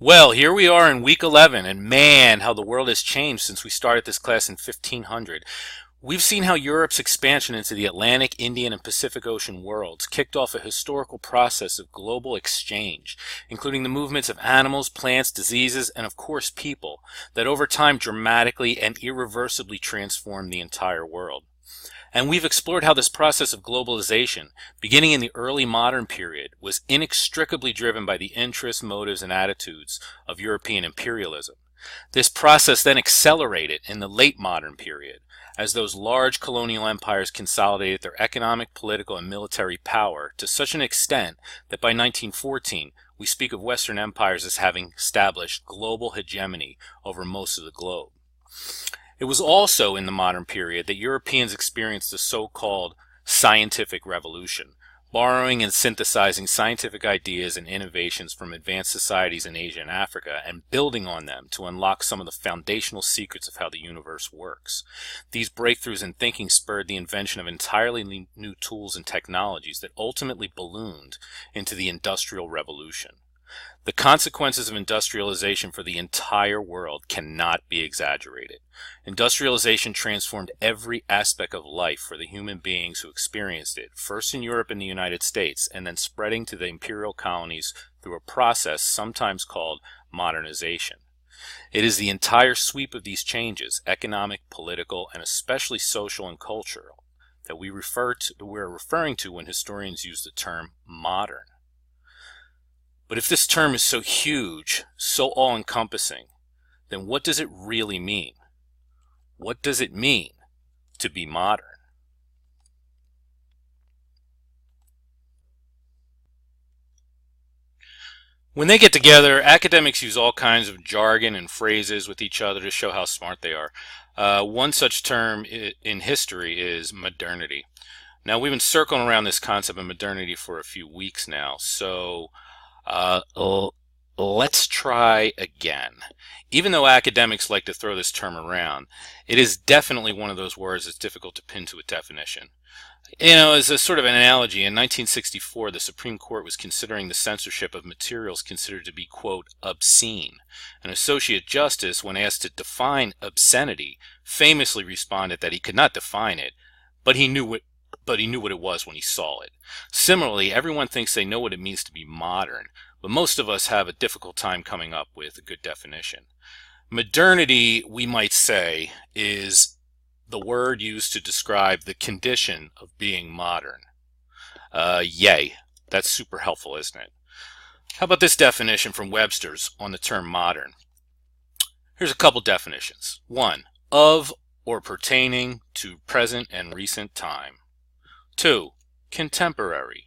Well, here we are in week 11, and man, how the world has changed since we started this class in 1500. We've seen how Europe's expansion into the Atlantic, Indian, and Pacific Ocean worlds kicked off a historical process of global exchange, including the movements of animals, plants, diseases, and of course people, that over time dramatically and irreversibly transformed the entire world. And we've explored how this process of globalization, beginning in the early modern period, was inextricably driven by the interests, motives, and attitudes of European imperialism. This process then accelerated in the late modern period, as those large colonial empires consolidated their economic, political, and military power to such an extent that by 1914, we speak of Western empires as having established global hegemony over most of the globe. It was also in the modern period that Europeans experienced the so-called scientific revolution, borrowing and synthesizing scientific ideas and innovations from advanced societies in Asia and Africa and building on them to unlock some of the foundational secrets of how the universe works. These breakthroughs in thinking spurred the invention of entirely new tools and technologies that ultimately ballooned into the Industrial Revolution. The consequences of industrialization for the entire world cannot be exaggerated. Industrialization transformed every aspect of life for the human beings who experienced it, first in Europe and the United States, and then spreading to the imperial colonies through a process sometimes called modernization. It is the entire sweep of these changes, economic, political, and especially social and cultural, that we're referring to when historians use the term modern. But if this term is so huge, so all-encompassing, then what does it really mean? What does it mean to be modern? When they get together, academics use all kinds of jargon and phrases with each other to show how smart they are. One such term in history is modernity. Now, we've been circling around this concept of modernity for a few weeks now, so let's try again. Even though academics like to throw this term around, it is definitely one of those words that's difficult to pin to a definition. You know, as a sort of an analogy, in 1964, the Supreme Court was considering the censorship of materials considered to be, quote, obscene. An associate justice, when asked to define obscenity, famously responded that he could not define it, but he knew what it was when he saw it. Similarly, everyone thinks they know what it means to be modern, but most of us have a difficult time coming up with a good definition. Modernity, we might say, is the word used to describe the condition of being modern. Yay. That's super helpful, isn't it? How about this definition from Webster's on the term modern? Here's a couple definitions. 1. Of or pertaining to present and recent time. 2. Contemporary.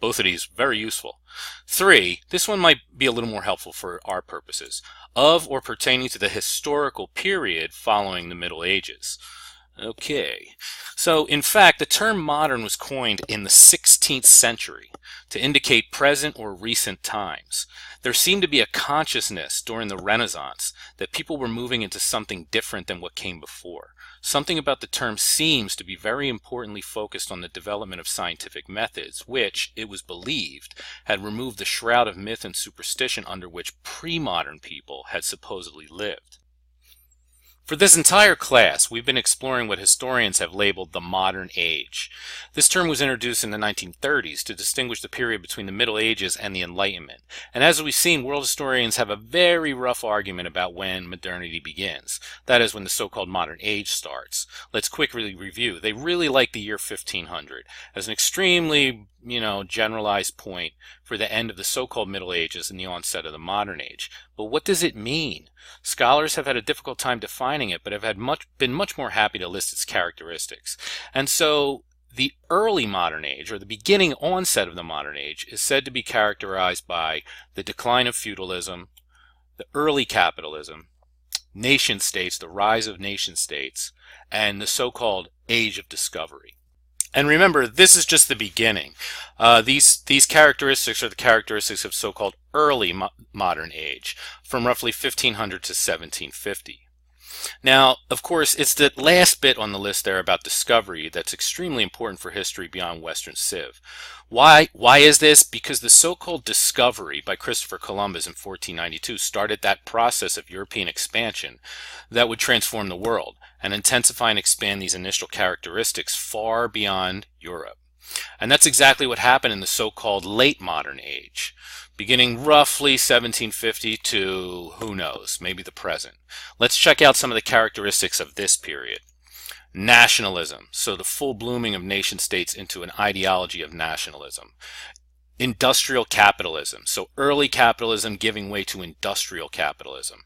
Both of these very useful. 3. This one might be a little more helpful for our purposes. Of or pertaining to the historical period following the Middle Ages. Okay. So, in fact, the term modern was coined in the 16th century to indicate present or recent times. There seemed to be a consciousness during the Renaissance that people were moving into something different than what came before. Something about the term seems to be very importantly focused on the development of scientific methods, which, it was believed, had removed the shroud of myth and superstition under which pre-modern people had supposedly lived. For this entire class, we've been exploring what historians have labeled the modern age. This term was introduced in the 1930s to distinguish the period between the Middle Ages and the Enlightenment. And as we've seen, world historians have a very rough argument about when modernity begins. That is, when the so-called modern age starts. Let's quickly review. They really like the year 1500 as an extremely, generalized point for the end of the so-called Middle Ages and the onset of the modern age. But what does it mean? Scholars have had a difficult time defining it, but have been much more happy to list its characteristics. And so the early modern age, or the beginning onset of the modern age, is said to be characterized by the decline of feudalism, the early capitalism, nation states, the rise of nation states, and the so-called age of discovery. And remember, this is just the beginning. These characteristics are the characteristics of so-called early modern age, from roughly 1500 to 1750. Now, of course, it's the last bit on the list there about discovery that's extremely important for history beyond Western Civ. Why is this? Because the so-called discovery by Christopher Columbus in 1492 started that process of European expansion that would transform the world and intensify and expand these initial characteristics far beyond Europe. And that's exactly what happened in the so-called late modern age, beginning roughly 1750 to, who knows, maybe the present. Let's check out some of the characteristics of this period. Nationalism, so the full blooming of nation states into an ideology of nationalism. Industrial capitalism, so early capitalism giving way to industrial capitalism.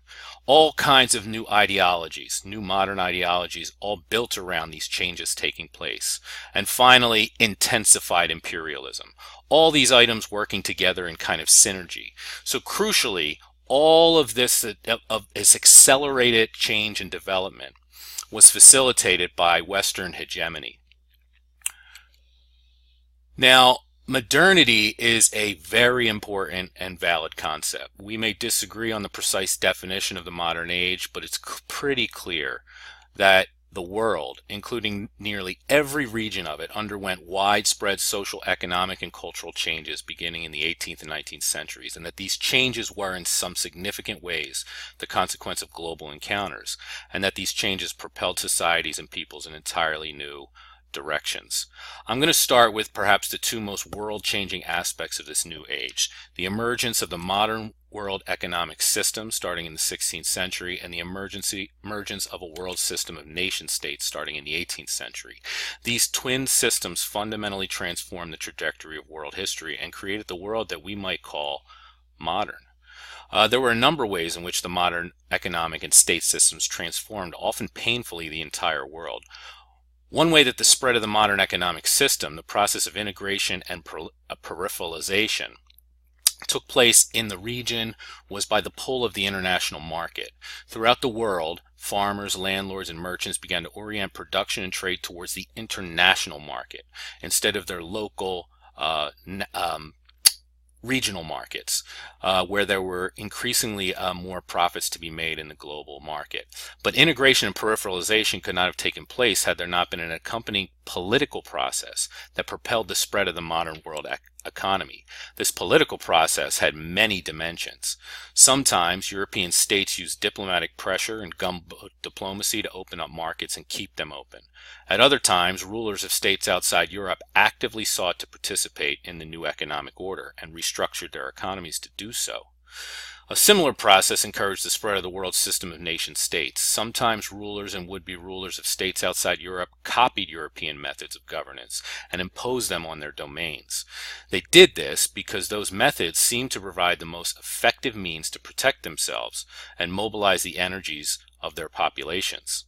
All kinds of new ideologies, new modern ideologies, all built around these changes taking place. And finally, intensified imperialism. All these items working together in kind of synergy. So crucially, all of this accelerated change and development was facilitated by Western hegemony. Now, modernity is a very important and valid concept. We may disagree on the precise definition of the modern age, but it's pretty clear that the world, including nearly every region of it, underwent widespread social, economic, and cultural changes beginning in the 18th and 19th centuries, and that these changes were in some significant ways the consequence of global encounters, and that these changes propelled societies and peoples in entirely new directions. I'm going to start with perhaps the two most world-changing aspects of this new age: the emergence of the modern world economic system starting in the 16th century and the emergence of a world system of nation states starting in the 18th century. These twin systems fundamentally transformed the trajectory of world history and created the world that we might call modern. There were a number of ways in which the modern economic and state systems transformed, often painfully, the entire world. One way that the spread of the modern economic system, the process of integration and peripheralization, took place in the region was by the pull of the international market. Throughout the world, farmers, landlords, and merchants began to orient production and trade towards the international market instead of their local regional markets, where there were increasingly more profits to be made in the global market. But integration and peripheralization could not have taken place had there not been an accompanying political process that propelled the spread of the modern world economy. This political process had many dimensions. Sometimes European states used diplomatic pressure and gunboat diplomacy to open up markets and keep them open. At other times, rulers of states outside Europe actively sought to participate in the new economic order and restructured their economies to do so. A similar process encouraged the spread of the world system of nation states. Sometimes rulers and would-be rulers of states outside Europe copied European methods of governance and imposed them on their domains. They did this because those methods seemed to provide the most effective means to protect themselves and mobilize the energies of their populations.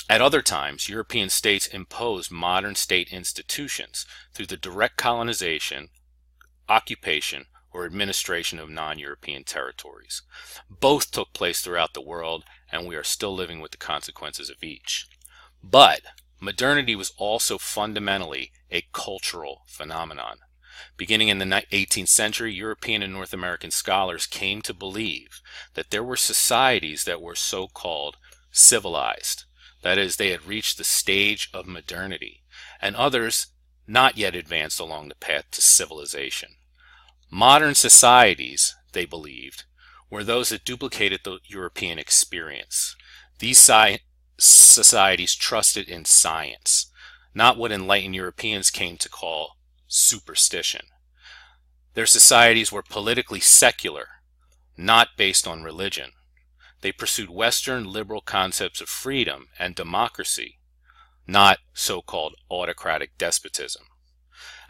At other times, European states imposed modern state institutions through the direct colonization, occupation, or administration of non-European territories. Both took place throughout the world, and we are still living with the consequences of each. But modernity was also fundamentally a cultural phenomenon. Beginning in the 18th century, European and North American scholars came to believe that there were societies that were so-called civilized. That is, they had reached the stage of modernity, and others not yet advanced along the path to civilization. Modern societies, they believed, were those that duplicated the European experience. These societies trusted in science, not what enlightened Europeans came to call superstition. Their societies were politically secular, not based on religion. They pursued Western liberal concepts of freedom and democracy, not so-called autocratic despotism.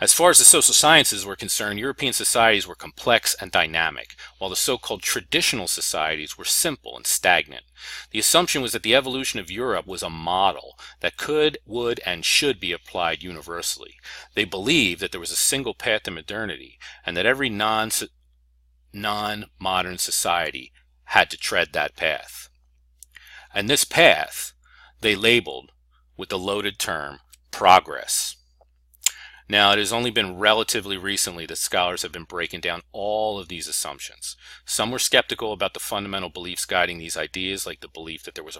As far as the social sciences were concerned, European societies were complex and dynamic, while the so-called traditional societies were simple and stagnant. The assumption was that the evolution of Europe was a model that could, would, and should be applied universally. They believed that there was a single path to modernity, and that every non-modern society had to tread that path. And this path they labeled with the loaded term progress. Now, it has only been relatively recently that scholars have been breaking down all of these assumptions. Some were skeptical about the fundamental beliefs guiding these ideas, like the belief that there was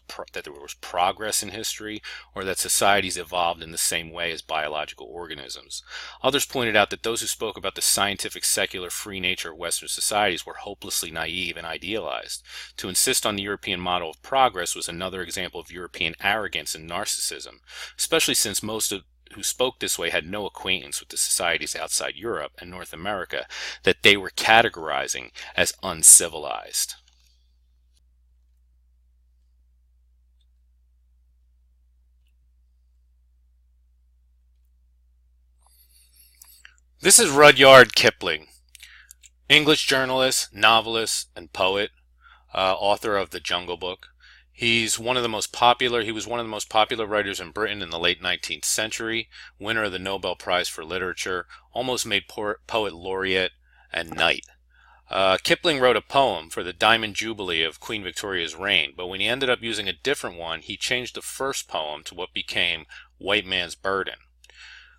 progress in history, or that societies evolved in the same way as biological organisms. Others pointed out that those who spoke about the scientific, secular, free nature of Western societies were hopelessly naive and idealized. To insist on the European model of progress was another example of European arrogance and narcissism, especially since most of who spoke this way had no acquaintance with the societies outside Europe and North America that they were categorizing as uncivilized. This is Rudyard Kipling, English journalist, novelist, and poet, author of The Jungle Book. He was one of the most popular writers in Britain in the late 19th century, winner of the Nobel Prize for Literature, almost made poet laureate and knight. Kipling wrote a poem for the Diamond Jubilee of Queen Victoria's reign, but when he ended up using a different one, he changed the first poem to what became White Man's Burden.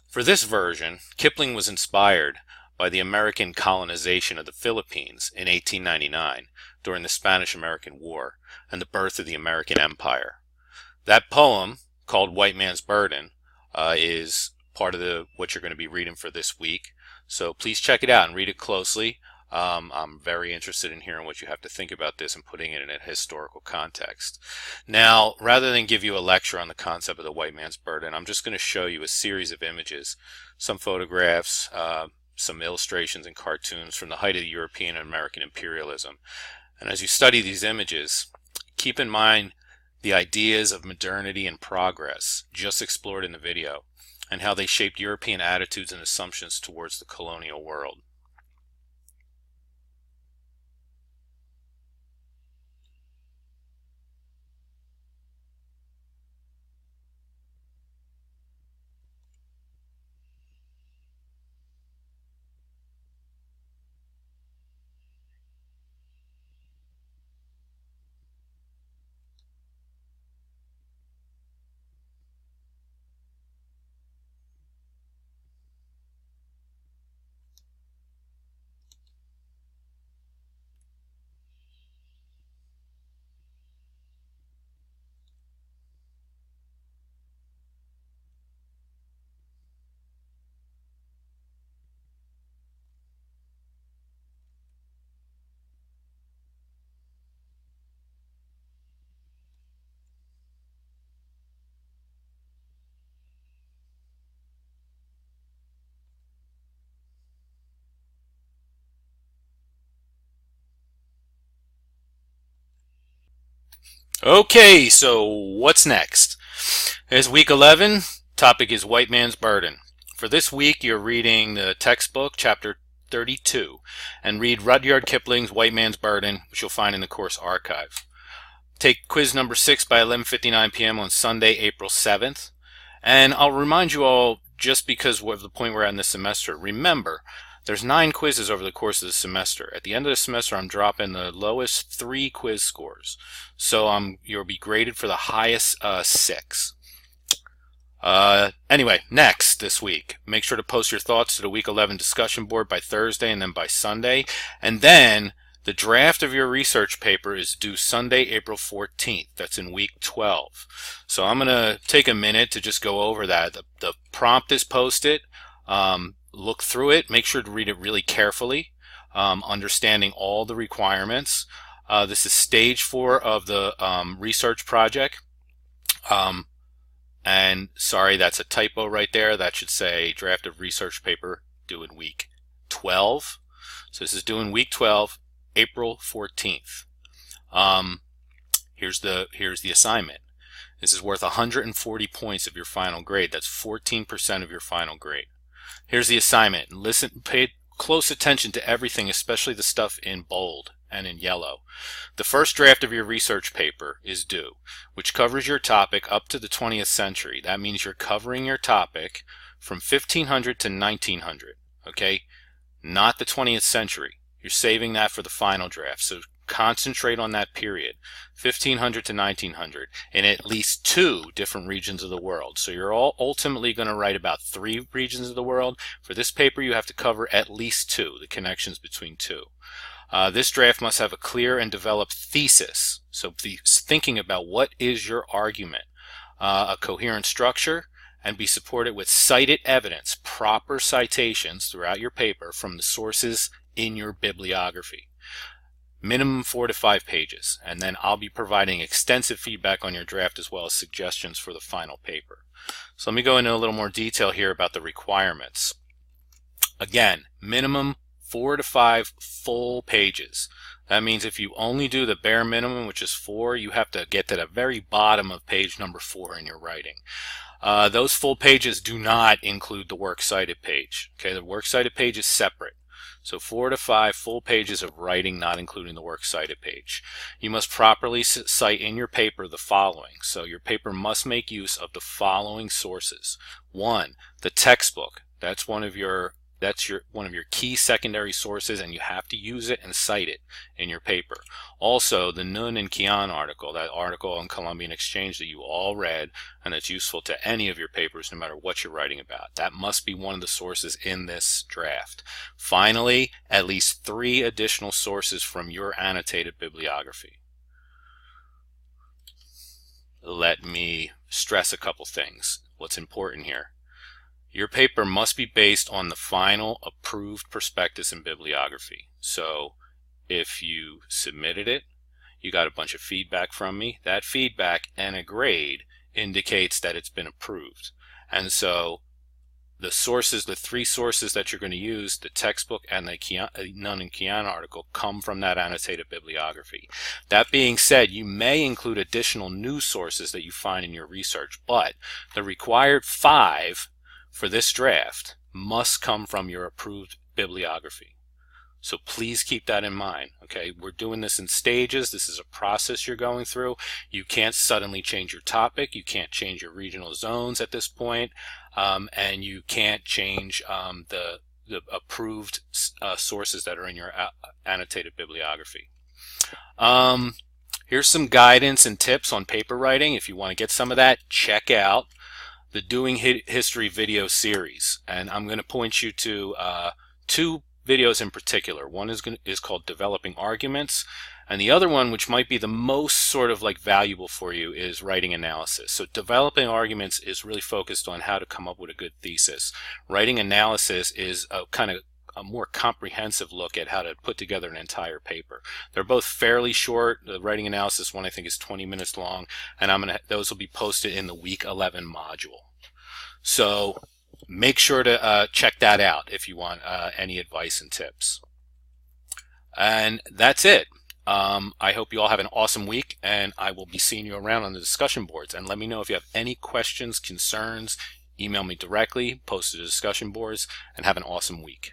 For this version, Kipling was inspired by the American colonization of the Philippines in 1899 during the Spanish-American War and the birth of the American Empire. That poem, called White Man's Burden, is part of what you're going to be reading for this week. So please check it out and read it closely. I'm very interested in hearing what you have to think about this and putting it in a historical context. Now, rather than give you a lecture on the concept of the white man's burden, I'm just going to show you a series of images, some photographs, some illustrations and cartoons from the height of the European and American imperialism. And as you study these images, keep in mind the ideas of modernity and progress just explored in the video and how they shaped European attitudes and assumptions towards the colonial world. Okay, so what's next? It's week 11. Topic is White Man's Burden. For this week, you're reading the textbook, chapter 32, and read Rudyard Kipling's White Man's Burden, which you'll find in the course archive. Take quiz number 6 by 11:59 p.m. on Sunday, April 7th. And I'll remind you all, just because of the point we're at in this semester, remember, there's 9 quizzes over the course of the semester. At the end of the semester, I'm dropping the lowest 3 quiz scores. So you'll be graded for the highest 6. Anyway, next this week, make sure to post your thoughts to the week 11 discussion board by Thursday and then by Sunday. And then the draft of your research paper is due Sunday, April 14th. That's in week 12. So I'm going to take a minute to just go over that. The prompt is posted. Look through it. Make sure to read it really carefully, understanding all the requirements. This is stage 4 of the research project. And sorry, that's a typo right there. That should say draft of research paper due in week 12. So this is due in week 12, April 14th. Here's the assignment. This is worth 140 points of your final grade. That's 14% of your final grade. Here's the assignment. Listen, pay close attention to everything, especially the stuff in bold and in yellow. The first draft of your research paper is due, which covers your topic up to the 20th century. That means you're covering your topic from 1500 to 1900, okay? Not the 20th century. You're saving that for the final draft. So Concentrate on that period, 1500 to 1900, in at least 2 different regions of the world. So you're all ultimately going to write about 3 regions of the world. For this paper, you have to cover at least 2, the connections between 2. This draft must have a clear and developed thesis. So be thinking about what is your argument, a coherent structure, and be supported with cited evidence, proper citations throughout your paper from the sources in your bibliography. Minimum 4 to 5 pages, and then I'll be providing extensive feedback on your draft as well as suggestions for the final paper. So let me go into a little more detail here about the requirements. Again, minimum 4 to 5 full pages. That means if you only do the bare minimum, which is 4, you have to get to the very bottom of page number 4 in your writing. Those full pages do not include the works cited page. Okay, the works cited page is separate. So 4 to 5 full pages of writing, not including the works cited page. You must properly cite in your paper the following. So your paper must make use of the following sources. 1, the textbook. That's one of your key secondary sources, and you have to use it and cite it in your paper. Also, the Nun and Kian article, that article on Columbian Exchange that you all read, and that's useful to any of your papers no matter what you're writing about. That must be one of the sources in this draft. Finally, at least 3 additional sources from your annotated bibliography. Let me stress a couple things. What's important here? Your paper must be based on the final approved prospectus and bibliography. So if you submitted it, you got a bunch of feedback from me. That feedback and a grade indicates that it's been approved. And so the sources, the 3 sources that you're going to use, the textbook and the Nun and Kian article, come from that annotated bibliography. That being said, you may include additional news sources that you find in your research, but the required 5 for this draft must come from your approved bibliography. So please keep that in mind. Okay, we're doing this in stages. This is a process you're going through. You can't suddenly change your topic. You can't change your regional zones at this point, and you can't change the approved sources that are in your annotated bibliography. Here's some guidance and tips on paper writing. If you want to get some of that, check out the Doing History video series, and I'm going to point you to 2 videos in particular. One is called Developing Arguments, and the other one, which might be the most sort of like valuable for you, is Writing Analysis. So Developing Arguments is really focused on how to come up with a good thesis. Writing Analysis is a kind of a more comprehensive look at how to put together an entire paper. They're both fairly short. The Writing Analysis one I think is 20 minutes long, and those will be posted in the week 11 module. So make sure to check that out if you want any advice and tips. And that's it. I hope you all have an awesome week, and I will be seeing you around on the discussion boards. And let me know if you have any questions, concerns. Email me directly, post to the discussion boards, and have an awesome week.